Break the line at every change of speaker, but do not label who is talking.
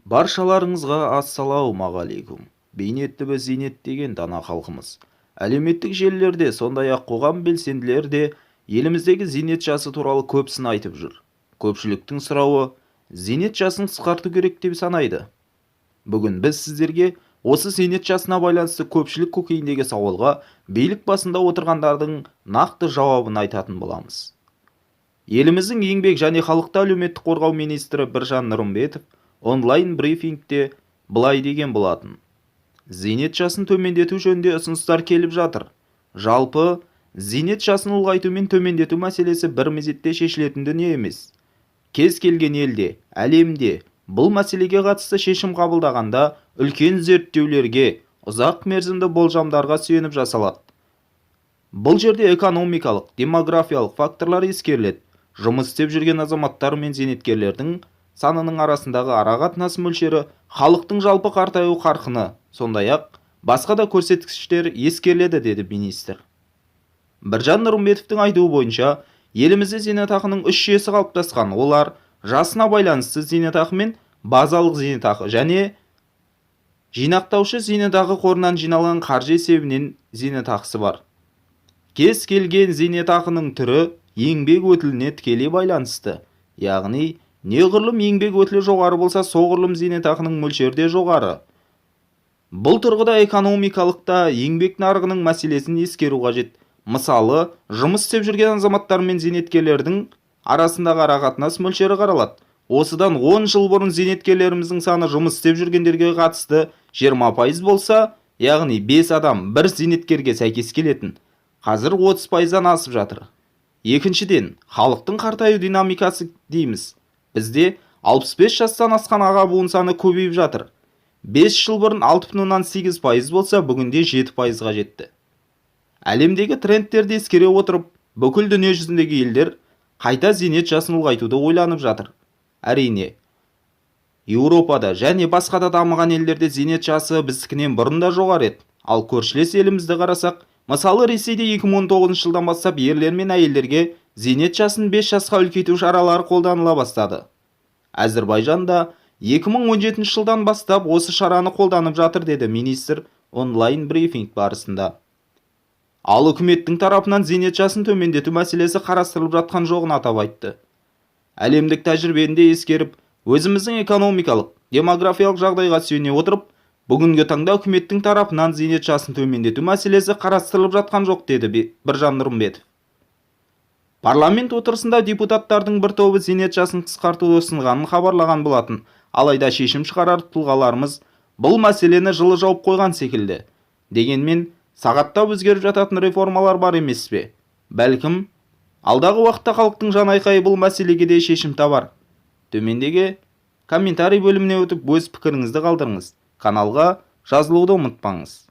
Баршаларыңызға ассалаумағалейкум. Бейнетті біз зейнет деген дана халқымыз. Әлеуметтік желілерде, сондай-ақ қоғам белсенділері де еліміздегі зейнет жасы туралы көп сын айтып жүр. Көпшіліктің сұрауы, зейнет жасын қысқарту керек деп санайды. Бүгін біз сіздерге осы зейнет жасына байланысты көпшілік көкейіндегі сауалға билік басында отырғандардың нақты жауабын айтатын боламыз. Еліміздің еңбек және халықты әлеуметтік қорғау министрі Біржан Нұрымбетов онлайн брифингте былай деген болатын. Зейнет жасын төмендету жөнінде ұсыныстар келіп жатыр. Жалпы, зейнет жасын ұлғайту мен төмендету мәселесі бір мезетте шешілетін дүние емес. Кез келген елде, әлемде бұл мәселеге қатысты шешім қабылдағанда үлкен зерттеулерге, ұзақ мерзімді болжамдарға сүйеніп жасалады. Бұл жерде экономикалық, демографиялық факторлар ескеріледі. Жұмыс істеп жүрген азаматтар мен зейнеткерлердің санының арасындағы арақатынас мөлшері, халықтың жалпы қартаю қарқыны, сондай-ақ басқа да көрсеткіштер ескеріледі, деді министр. Біржан Нұрымбетовтің айтуы бойынша, елімізде зейнетақының үш жүйесі қалыптасқан. Олар жасына байланысты зейнетақы мен базалық зейнетақы және жинақтаушы зейнетақы қорынан жиналған қаржы есебінен зейнетақысы бар. Кез келген зейнетақының түрі еңбек өтіліне тікелей байланысты, яғни неғұрлым еңбек өтілі жоғары болса, соғұрлым зейнетақының мөлшері де жоғары. Бұл тұрғыда экономикалықта еңбек нарығының мәселесін ескеру қажет. Мысалы, жұмыс істеп жүрген азаматтар мен зейнеткерлердің арасындағы арақатынас мөлшері қаралады. Осыдан 10 жыл бұрын зейнеткерлеріміздің саны жұмыс істеп жүргендерге қатысты 20% болса, яғни 5 адам бір зейнеткерге сәйкес келетін. Қазір 30%-дан асып жатыр. Екіншіден, халықтың қартаю динамикасы дейміз. Бізде 65 жастан асқан аға буын саны көбейіп жатыр. 5 жыл бұрын 6,8% болса, бүгінде 7%-ға жетті. Әлемдегі трендтерді ескере отырып, бүкіл дүние жүзіндегі елдер қайта зейнет жасын ұлғайтуды ойланып жатыр. Әрине, Еуропада және басқа да дамыған елдерде зейнет жасы біздікінен бұрын да жоғары еді. Ал көршілес елімізді қарасақ, мысалы Ресейде 2019 жылдан бастап ерлер мен әйелдерге зейнет жасын 5 жасқа үлкейту шаралары қолданыла бастады. Әзірбайжанда 2017 жылдан бастап осы шараны қолданып жатыр, деді министр онлайн брифинг барысында. Ал үкіметтің тарапынан зейнет жасын төмендету мәселесі қарастырылып жатқан жоғын атап айтты. Әлемдік тәжірибені ескеріп, өзіміздің экономикалық, демографиялық жағдайға сүйене отырып, бүгінгі таңда үкіметтің тарапынан зейнет жасын төмендету мәселесі қарастырылып жатқан жоқ, деді Біржан Нұрымбетов. Парламент отырысында депутаттардың бір тобы зейнет жасын қысқартуды ұсынғанын хабарлаған болатын. Алайда шешім шығарар тұлғаларымыз бұл мәселені жылы жауып қойған секілді. Дегенмен, сағаттап өзгеріп жататын реформалар бар емес пе? Бәлкім, алдағы уақытта халықтың жанайқайы бұл мәселеге де шешім табар. Төмендегі комментарий бөліміне өтіп өз пікіріңізді қалдырыңыз. Каналға жазылуды ұмытпаңыз.